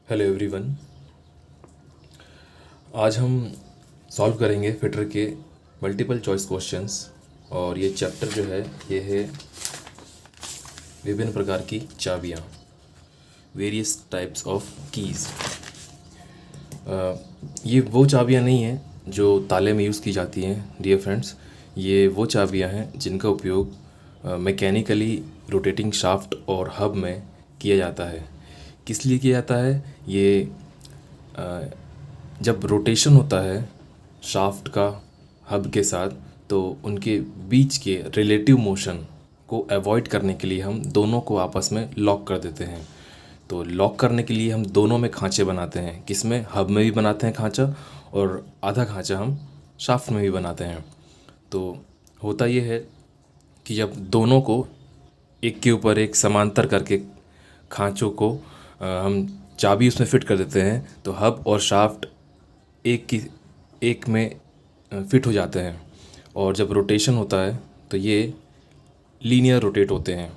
Hello everyone. आज हम solve करेंगे फिटर के मल्टीपल चॉइस क्वेश्चंस। और ये चैप्टर जो है ये है विभिन्न प्रकार की चाबियाँ, वेरियस टाइप्स ऑफ कीज़। ये वो चाबियाँ नहीं हैं जो ताले में यूज़ की जाती हैं डियर फ्रेंड्स। ये वो चाबियाँ हैं जिनका उपयोग मैकेनिकली रोटेटिंग शाफ्ट और हब में किया जाता है। किस लिए किया जाता है? ये जब रोटेशन होता है शाफ्ट का हब के साथ, तो उनके बीच के रिलेटिव मोशन को अवॉइड करने के लिए हम दोनों को आपस में लॉक कर देते हैं। तो लॉक करने के लिए हम दोनों में खांचे बनाते हैं। किस में? हब में भी बनाते हैं खांचा, और आधा खांचा हम शाफ्ट में भी बनाते हैं। तो होता ये है कि जब दोनों को एक के ऊपर एक समांतर करके खांचों को हम चाबी उसमें फिट कर देते हैं, तो हब और शाफ्ट एक में फिट हो जाते हैं। और जब रोटेशन होता है तो ये लीनियर रोटेट होते हैं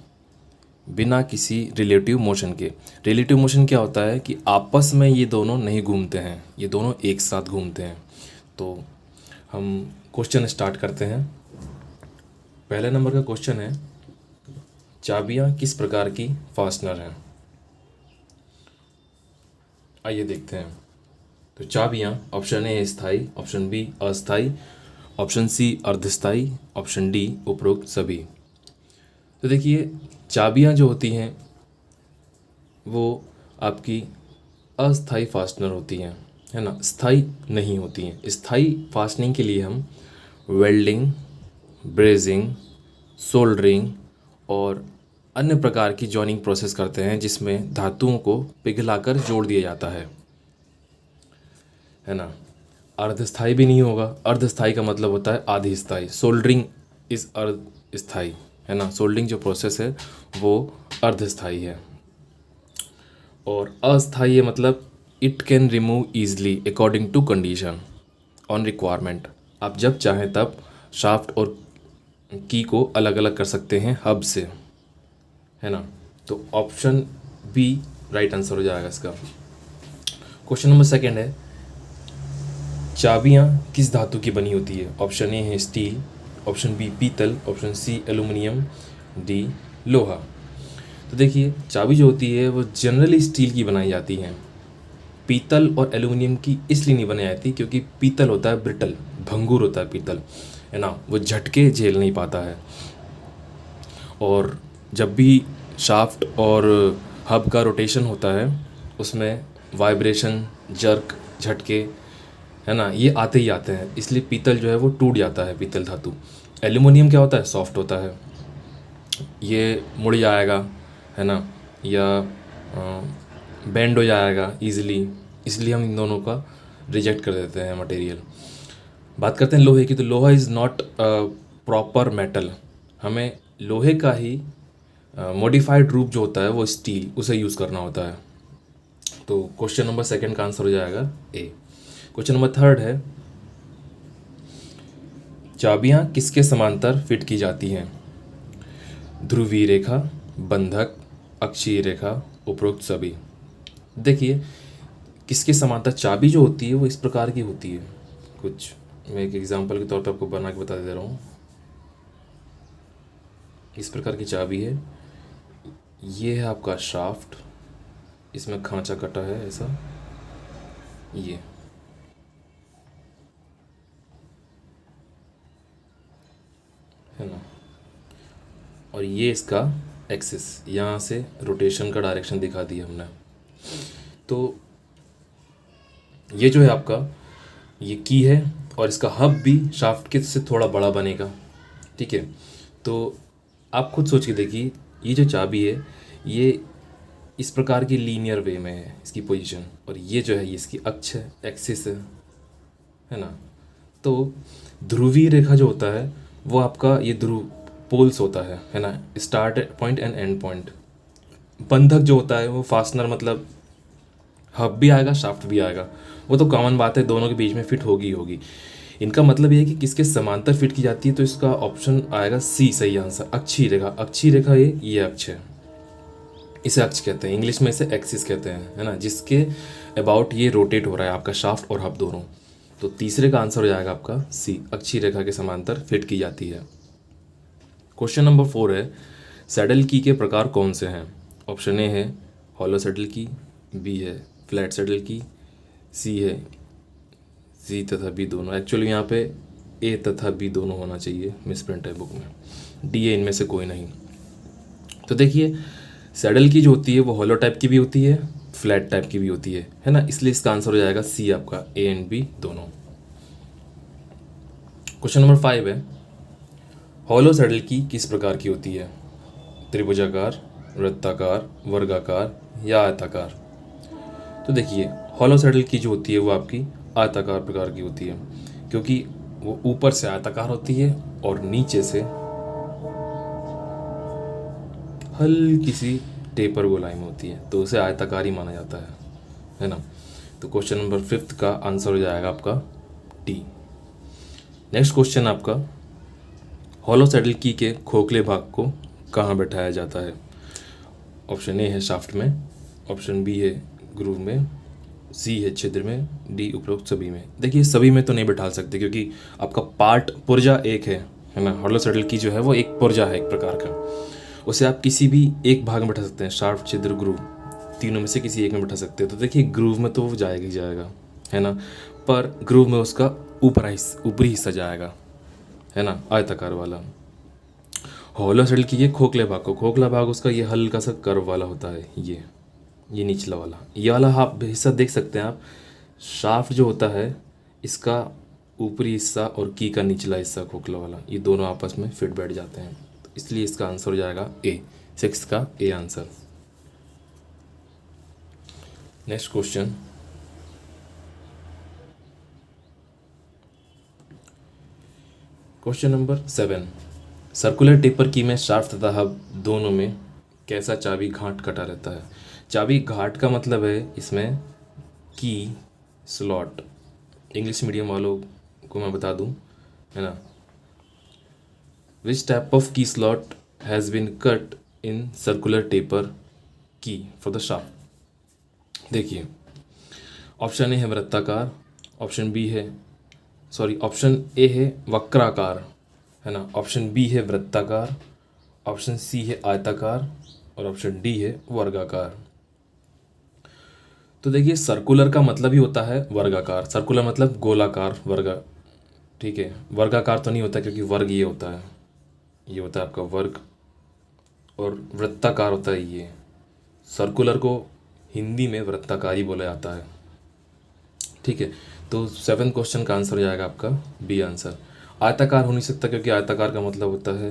बिना किसी रिलेटिव मोशन के। रिलेटिव मोशन क्या होता है कि आपस में ये दोनों नहीं घूमते हैं, ये दोनों एक साथ घूमते हैं। तो हम क्वेश्चन स्टार्ट करते हैं। पहले नंबर का क्वेश्चन है, चाबियाँ किस प्रकार की फास्टनर हैं? आइए देखते हैं। तो चाबियाँ, ऑप्शन ए स्थायी, ऑप्शन बी अस्थायी, ऑप्शन सी अर्धस्थायी, ऑप्शन डी उपरोक्त सभी। तो देखिए, चाबियाँ जो होती हैं वो आपकी अस्थायी फास्टनर होती हैं, है ना, स्थायी नहीं होती हैं। स्थायी फास्टनिंग के लिए हम वेल्डिंग, ब्रेजिंग, सोल्डरिंग और अन्य प्रकार की जॉइनिंग प्रोसेस करते हैं, जिसमें धातुओं को पिघलाकर जोड़ दिया जाता है ना। अर्धस्थायी भी नहीं होगा। अर्धस्थायी का मतलब होता है आधी स्थायी। सोल्डरिंग इज़ अर्धस्थायी, है ना। सोल्डरिंग जो प्रोसेस है वो अर्धस्थायी है। और अस्थायी है मतलब it can remove easily according to condition on requirement. आप जब चाहें तब शाफ्ट और की को अलग अलग कर सकते हैं हब से, है ना। तो ऑप्शन बी राइट आंसर हो जाएगा इसका। क्वेश्चन नंबर सेकंड है, चाबियाँ किस धातु की बनी होती है? ऑप्शन ए है स्टील, ऑप्शन बी पीतल, ऑप्शन सी एल्युमिनियम, डी लोहा। तो देखिए, चाबी जो होती है वो जनरली स्टील की बनाई जाती हैं। पीतल और एल्युमिनियम की इसलिए नहीं बनाई जाती क्योंकि पीतल होता है ब्रिटल, भंगुर होता है पीतल, है ना, वो झटके झेल नहीं पाता है। और जब भी शाफ्ट और हब का रोटेशन होता है उसमें वाइब्रेशन, जर्क, झटके, है ना, ये आते ही आते हैं। इसलिए पीतल जो है वो टूट जाता है, पीतल धातु। एल्युमिनियम क्या होता है? सॉफ्ट होता है, ये मुड़ जाएगा, है ना, या बेंड हो जाएगा इजीली। इसलिए हम इन दोनों का रिजेक्ट कर देते हैं मटेरियल। बात करते हैं लोहे की। तो लोहा इज़ नॉट प्रॉपर मेटल। हमें लोहे का ही मॉडिफाइड रूप जो होता है वो स्टील, उसे यूज़ करना होता है। तो क्वेश्चन नंबर सेकंड का आंसर हो जाएगा ए। क्वेश्चन नंबर थर्ड है, चाबियाँ किसके समांतर फिट की जाती हैं? ध्रुवीय रेखा, बंधक, अक्षीय रेखा, उपरोक्त सभी। देखिए, किसके समांतर चाबी जो होती है वो इस प्रकार की होती है। कुछ मैं एक एग्जांपल के तौर पर आपको बना के बता दे रहा हूँ। इस प्रकार की चाबी है, ये है आपका शाफ्ट, इसमें खांचा कटा है ऐसा, ये है ना, और ये इसका एक्सिस, यहाँ से रोटेशन का डायरेक्शन दिखा दिया हमने। तो ये जो है आपका ये की है, और इसका हब भी शाफ्ट के से थोड़ा बड़ा बनेगा, ठीक है। तो आप खुद सोच के देखिए, ये जो चाबी है ये इस प्रकार की लीनियर वे में है इसकी पोजीशन, और ये जो है ये इसकी अक्ष है, एक्सिस है ना। तो ध्रुवीय रेखा जो होता है वो आपका ये ध्रुव पोल्स होता है ना, start point and and point. बंधक जो होता है वो फास्टनर, मतलब हब भी आएगा शाफ्ट भी आएगा, वो तो कॉमन बात है, दोनों के बीच में फिट होगी ही होगी। इनका मतलब ये है कि किसके समांतर फिट की जाती है, तो इसका ऑप्शन आएगा सी सही आंसर, अक्षीय रेखा। अक्षीय रेखा ये अक्ष है, इसे अक्ष कहते हैं, इंग्लिश में इसे एक्सिस कहते हैं, है ना, जिसके अबाउट ये रोटेट हो रहा है आपका शाफ्ट और हब दोनों। तो तीसरे का आंसर हो जाएगा आपका सी, अक्षीय रेखा के समांतर फिट की जाती है। क्वेश्चन नंबर 4 है, सैडल की के प्रकार कौन से हैं? ऑप्शन ए है हॉलो सैडल की, बी है फ्लैट सैडल की, सी तथा बी दोनों। एक्चुअली यहाँ पे ए तथा बी दोनों होना चाहिए, मिसप्रिंट है बुक में, डी है इनमें से कोई नहीं। तो देखिए सैडल की जो होती है वो हॉलो टाइप की भी होती है, फ्लैट टाइप की भी होती है ना, इसलिए इसका आंसर हो जाएगा सी आपका, ए एंड बी दोनों। क्वेश्चन नंबर 5 है, हॉलो सैडल की किस प्रकार की होती है? त्रिभुजाकार, वृत्ताकार, वर्गाकार या आयताकार? तो देखिए हॉलो सैडल की जो होती है वो आपकी आयताकार प्रकार की होती है, क्योंकि वो ऊपर से आयताकार होती है और नीचे से हल्की सी टेपर गोलाई में होती है, तो उसे आयताकार ही माना जाता है ना। तो क्वेश्चन नंबर 5 का आंसर हो जाएगा आपका डी। नेक्स्ट क्वेश्चन आपका, हॉलो सैडल की के खोखले भाग को कहाँ बैठाया जाता है? ऑप्शन ए है शाफ्ट में, ऑप्शन बी है ग्रूव में, सी है छिद्र में, डी उपरोक्त सभी में। देखिए सभी में तो नहीं बैठा सकते क्योंकि आपका पार्ट पुर्जा एक है ना, हॉलो सैडल की जो है वो एक पुर्जा है एक प्रकार का, उसे आप किसी भी एक भाग में बैठा सकते हैं, शाफ्ट, छिद्र, ग्रूव, तीनों में से किसी एक में बैठा सकते हैं। तो देखिए ग्रूव में तो वो जाएगा ही जाएगा, है ना, पर ग्रूव में उसका ऊपरी हिस्सा जाएगा, है ना, आयताकार वाला। हॉलो सैडल की ये खोखले भाग को, खोखला भाग उसका ये हल्का सा कर्व वाला होता है, ये निचला वाला, ये वाला आप हिस्सा देख सकते हैं आप, शाफ्ट जो होता है इसका ऊपरी हिस्सा और की का निचला हिस्सा खोखला वाला, ये दोनों आपस में फिट बैठ जाते हैं, तो इसलिए इसका आंसर हो जाएगा ए, 6 का A answer. Next question, question number 7, circular taper की में शाफ्ट तथा हब दोनों में कैसा चाबी घाट कटा रहता है? चाबी घाट का मतलब है इसमें की स्लॉट, इंग्लिश मीडियम वालों को मैं बता दूं, है ना, विच टाइप ऑफ की slot has been cut in circular taper की फॉर द शाफ्ट। देखिए ऑप्शन ए है वृत्ताकार, ऑप्शन बी है ऑप्शन ए है वक्राकार, है ना, ऑप्शन बी है वृत्ताकार, ऑप्शन सी है आयताकार और ऑप्शन डी है वर्गाकार। तो देखिए सर्कुलर का मतलब ही होता है वर्गाकार, सर्कुलर मतलब गोलाकार, वर्गा, ठीक है, वर्गाकार तो नहीं होता क्योंकि वर्ग ये होता है, ये होता है आपका वर्ग, और वृत्ताकार होता है ये। सर्कुलर को हिंदी में वृत्ताकार ही बोला जाता है, ठीक है। तो 7 क्वेश्चन का आंसर हो जाएगा आपका बी आंसर। आयताकार हो नहीं सकता क्योंकि आयताकार का मतलब होता है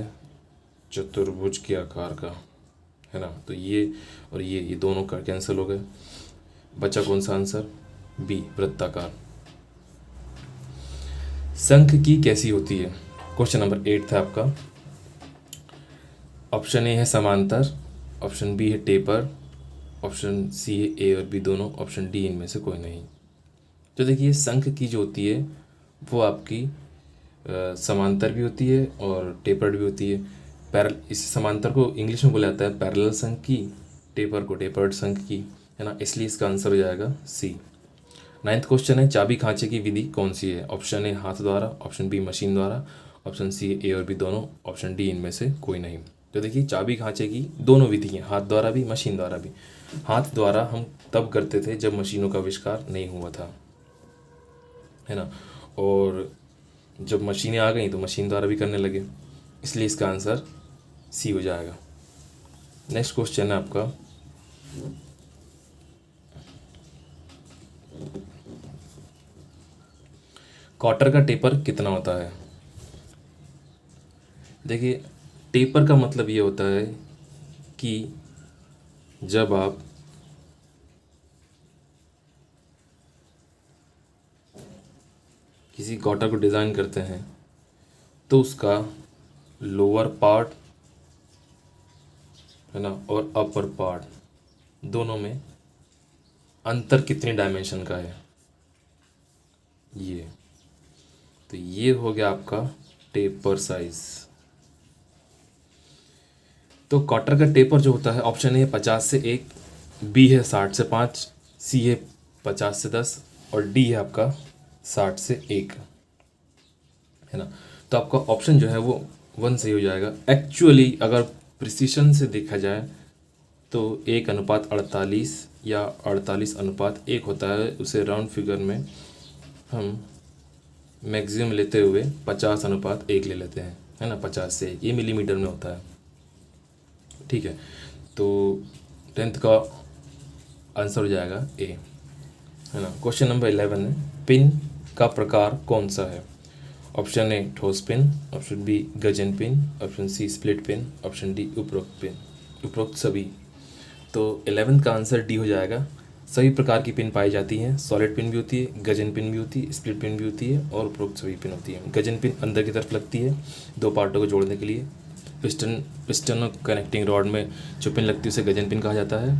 चतुर्भुज के आकार का, है ना, तो ये और ये दोनों का कैंसिल हो गए, बचा कौन सा आंसर? बी, वृत्ताकार। शंख की कैसी होती है? क्वेश्चन नंबर 8 था आपका। ऑप्शन ए है समांतर, ऑप्शन बी है टेपर, ऑप्शन सी है ए और बी दोनों, ऑप्शन डी इनमें से कोई नहीं। तो देखिए शंख की जो होती है वो आपकी समांतर भी होती है और टेपर्ड भी होती है। इस समांतर को इंग्लिश में बोला जाता है पैरेलल शंख की, टेपर को टेपर्ड शंख की, है ना, इसलिए इसका आंसर हो जाएगा सी। 9th क्वेश्चन है, चाबी खांचे की विधि कौन सी है? ऑप्शन ए हाथ द्वारा, ऑप्शन बी मशीन द्वारा, ऑप्शन सी ए और बी दोनों, ऑप्शन डी इनमें से कोई नहीं। तो देखिए चाबी खांचे की दोनों विधि हैं, हाथ द्वारा भी मशीन द्वारा भी। हाथ द्वारा हम तब करते थे जब मशीनों का आविष्कार नहीं हुआ था, है ना, और जब मशीनें आ गई तो मशीन द्वारा भी करने लगे, इसलिए इसका आंसर सी हो जाएगा। नेक्स्ट क्वेश्चन है आपका, क्वार्टर का टेपर कितना होता है? देखिए टेपर का मतलब ये होता है कि जब आप किसी क्वार्टर को डिज़ाइन करते हैं तो उसका लोअर पार्ट, है ना, और अपर पार्ट दोनों में अंतर कितने डायमेंशन का है, ये, तो ये हो गया आपका टेपर साइज। तो क्वार्टर का टेपर जो होता है ऑप्शन ए है 50 से 1, बी है 60 से 5, सी है 50 से 10 और डी है आपका 60 से 1, है ना। तो आपका ऑप्शन जो है वो 1 सही हो जाएगा। एक्चुअली अगर प्रिसीशन से देखा जाए तो 1:48 या 48:1 होता है, उसे राउंड फिगर में हम मैक्सिमम लेते हुए 50:1 ले लेते हैं, है ना। 50 से 1 ये मिलीमीटर में होता है, ठीक है। तो 10th का आंसर हो जाएगा ए, है ना। क्वेश्चन नंबर 11 है, पिन का प्रकार कौन सा है? ऑप्शन ए ठोस पिन, ऑप्शन बी गजन pin, option C split pin, option D उपरोक्त पिन, उपरोक्त सभी। तो 11th का आंसर डी हो जाएगा। सभी प्रकार की पिन पाई जाती हैं, सॉलिड पिन भी होती है, गजन पिन भी होती है, स्प्लिट पिन भी होती है और उपरोक्त सभी पिन होती है। गजन पिन अंदर की तरफ लगती है दो पार्टों को जोड़ने के लिए। पिस्टन और कनेक्टिंग रॉड में जो पिन लगती है उसे गजन पिन कहा जाता है।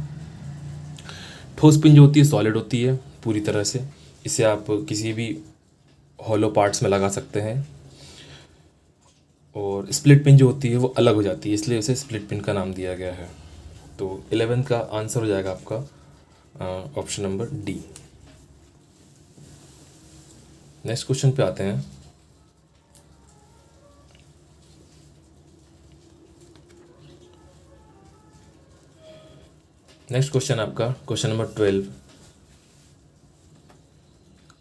ठोस पिन जो होती है सॉलिड होती है पूरी तरह से, इसे आप किसी भी हॉलो पार्ट्स में लगा सकते हैं। और स्प्लिट पिन जो होती है वो अलग हो जाती है, इसलिए उसे स्प्लिट पिन का नाम दिया गया है। तो 11th का आंसर हो जाएगा आपका option number D. Next question पे आते हैं। नेक्स्ट क्वेश्चन आपका क्वेश्चन नंबर 12,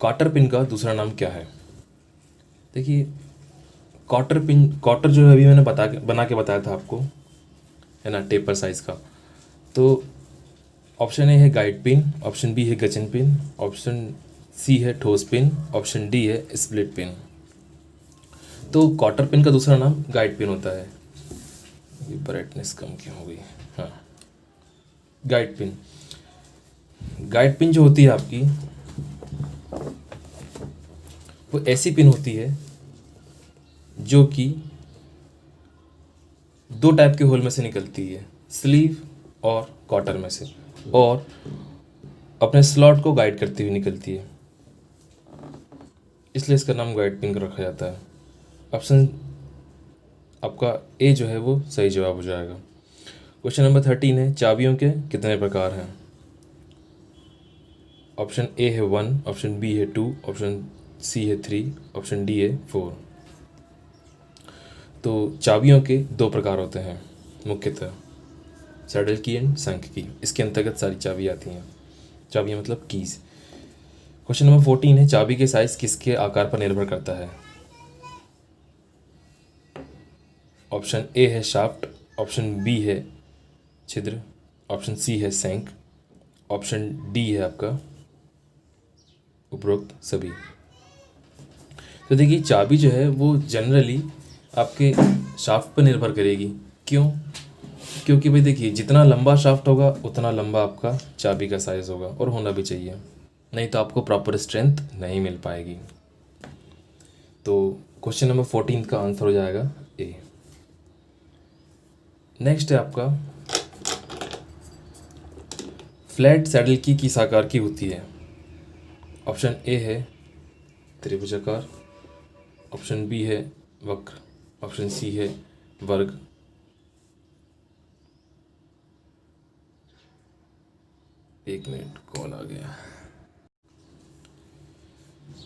क्वार्टर पिन का दूसरा नाम क्या है? देखिए क्वार्टर पिन, क्वार्टर जो है अभी मैंने बना के बताया था आपको, है ना, टेपर साइज का। तो ऑप्शन ए है गाइड पिन, ऑप्शन बी है गजन पिन, ऑप्शन सी है ठोस पिन, ऑप्शन डी है स्प्लिट पिन। तो क्वार्टर पिन का दूसरा नाम गाइड पिन होता है। ये ब्राइटनेस कम क्यों हो गई? हाँ, गाइड पिन। गाइड पिन जो होती है आपकी वो ऐसी पिन होती है जो कि दो टाइप के होल में से निकलती है, स्लीव और क्वार्टर में से, और अपने स्लॉट को गाइड करती हुई निकलती है, इसलिए इसका नाम गाइड पिन रखा जाता है। ऑप्शन आपका ए जो है वो सही जवाब हो जाएगा। क्वेश्चन नंबर 13 है, चाबियों के कितने प्रकार हैं? ऑप्शन ए है 1, ऑप्शन बी है 2, ऑप्शन सी है 3, ऑप्शन डी है 4। तो चाबियों के दो प्रकार होते हैं मुख्यतः, सैडल की एंड शंख की। इसके अंतर्गत सारी चाबी आती हैं। चाबियाँ मतलब कीज। क्वेश्चन नंबर 14 है, चाबी के साइज किसके आकार पर निर्भर करता है? ऑप्शन ए है शाफ्ट, ऑप्शन बी है छिद्र, ऑप्शन सी है शंख, ऑप्शन डी है आपका उपरोक्त सभी। तो देखिए चाबी जो है वो जनरली आपके शाफ्ट पर निर्भर करेगी। क्यों? क्योंकि भाई देखिए जितना लंबा शाफ्ट होगा उतना लंबा आपका चाबी का साइज़ होगा, और होना भी चाहिए, नहीं तो आपको प्रॉपर स्ट्रेंथ नहीं मिल पाएगी। तो क्वेश्चन नंबर 14 का आंसर हो जाएगा ए। नेक्स्ट है आपका, फ्लैट सैडल की किस आकार की होती है? ऑप्शन ए है त्रिभुजाकार, ऑप्शन बी है वक्र, ऑप्शन सी है वर्ग, एक मिनट कॉल आ गया।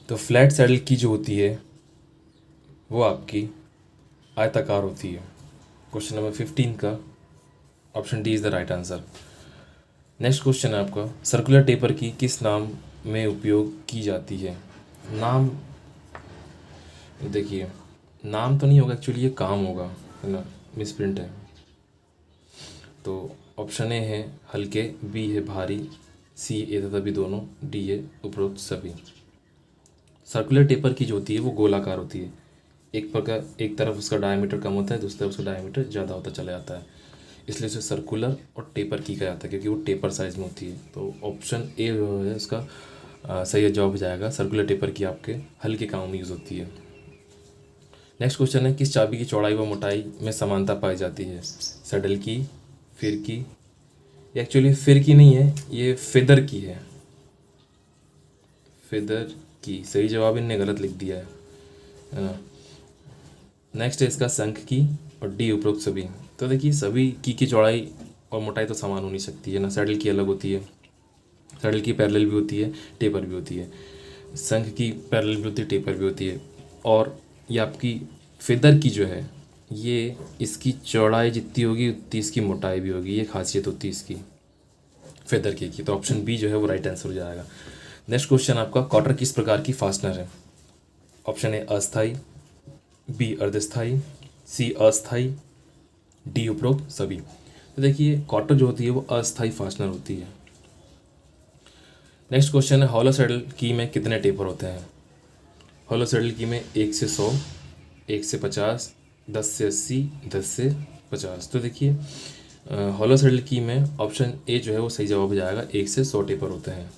तो फ्लैट सैडल की जो होती है वो आपकी आयताकार होती है। क्वेश्चन नंबर 15 का option D is the right answer. Next question है आपका, सर्कुलर टेपर की किस नाम में उपयोग की जाती है? नाम देखिए, नाम तो नहीं होगा एक्चुअली, ये काम होगा, है ना, मिसप्रिंट है। तो ऑप्शन ए है हल्के, बी है भारी, सी ए तथा बी दोनों, डी है उपरोक्त सभी। सर्कुलर टेपर की जो होती है वो गोलाकार होती है। एक तरफ उसका डायमीटर कम होता है, दूसरी तरफ उसका डायमीटर ज़्यादा होता चला जाता है, इसलिए उसे सर्कुलर और टेपर की कहा जाता है, क्योंकि वो टेपर साइज में होती है। तो ऑप्शन ए जो है उसका सही जवाब हो जाएगा। सर्कुलर टेपर की आपके हल्के कामों में यूज़ होती है। नेक्स्ट क्वेश्चन है, किस चाबी की चौड़ाई व मोटाई में समानता पाई जाती है? सैडल की, फिर की, एक्चुअली फिर की नहीं है, ये फेदर की है। फेदर की सही जवाब इनने गलत लिख दिया है ना। नेक्स्ट है इसका शंख की और डी उपरोक्त सभी। तो देखिए सभी की चौड़ाई और मोटाई तो समान हो नहीं सकती है ना, सैडल की अलग होती है, सैडल की पैरेलल भी होती है, टेपर भी होती है, शंख की पैरेलल भी होती है, टेपर भी होती है, और ये आपकी फेदर की जो है ये इसकी चौड़ाई जितनी होगी उतनी इसकी मोटाई भी होगी, ये खासियत होती है इसकी फेदर केक की। तो ऑप्शन बी जो है वो राइट आंसर हो जाएगा। नेक्स्ट क्वेश्चन आपका, कॉटर किस प्रकार की फास्टनर है? ऑप्शन ए अस्थाई, बी अर्धस्थाई, सी अस्थाई, डी उपरोक्त सभी। तो देखिए कॉटर जो होती है वो अस्थाई फास्टनर होती है। नेक्स्ट क्वेश्चन है, हॉलो सैडल की में कितने टेपर होते हैं? हॉलो सैडल की में 1 से 100, 1 से 50, 10 से 80, 10 से 50। तो देखिए हॉलो सैडल की में ऑप्शन ए जो है वो सही जवाब हो जाएगा, 1 से 100 टेपर होते हैं।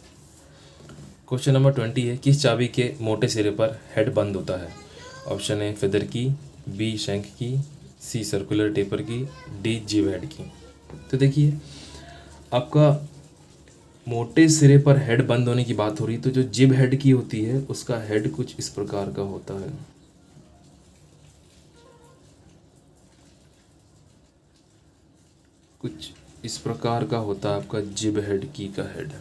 क्वेश्चन नंबर 20 है, किस चाबी के मोटे सिरे पर हेड बंद होता है? ऑप्शन ए फेदर की, बी शंख की, सी सर्कुलर टेपर की, डी जिब हेड की। तो देखिए आपका मोटे सिरे पर हेड बंद होने की बात हो रही, तो जो जिब हेड की होती है उसका हेड कुछ इस प्रकार का होता है। कुछ इस प्रकार का होता है आपका जिब हेड की का हेड।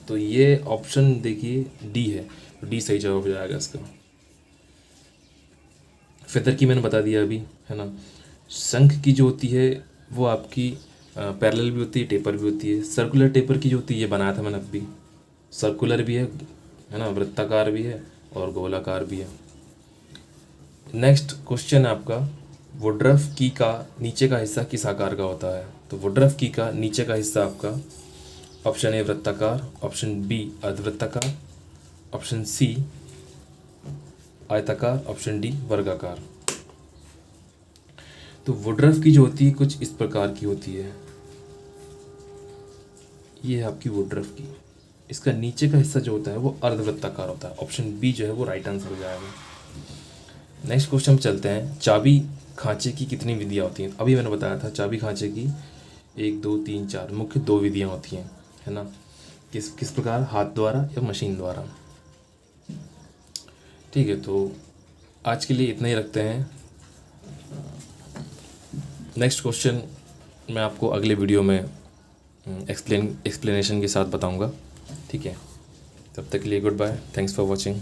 तो ये ऑप्शन देखिए डी है, डी सही जवाब हो जाएगा इसका। फेदर की मैंने बता दिया अभी, है ना। शंख की जो होती है वो आपकी पैरेलल भी होती है, टेपर भी होती है। सर्कुलर टेपर की जो होती है ये बनाया था मैंने अभी, सर्कुलर भी है ना, वृत्ताकार भी है और गोलाकार भी है। नेक्स्ट क्वेश्चन है आपका, वुडरफ की का नीचे का हिस्सा किस आकार का होता है? तो वुडरफ की का नीचे का हिस्सा आपका ऑप्शन ए वृत्ताकार, ऑप्शन बी अर्धवृत्ताकार, ऑप्शन सी आयताकार, ऑप्शन डी वर्गाकार। तो वुडरफ की जो होती है कुछ इस प्रकार की होती है, ये है आपकी वुडरफ की। इसका नीचे का हिस्सा जो होता है वो अर्धवृत्ताकार होता है। ऑप्शन बी जो है वो राइट आंसर हो जाएगा। नेक्स्ट क्वेश्चन चलते हैं, चाबी खांचे की कितनी विधियाँ होती हैं? अभी मैंने बताया था चाबी खांचे की 1 2 3 4 मुख्य 2 विधियाँ होती हैं, है ना। किस किस प्रकार, हाथ द्वारा या मशीन द्वारा। ठीक है, तो आज के लिए इतना ही रखते हैं। नेक्स्ट क्वेश्चन मैं आपको अगले वीडियो में एक्सप्लेनेशन के साथ बताऊंगा। ठीक है, तब तक के लिए goodbye, thanks for watching.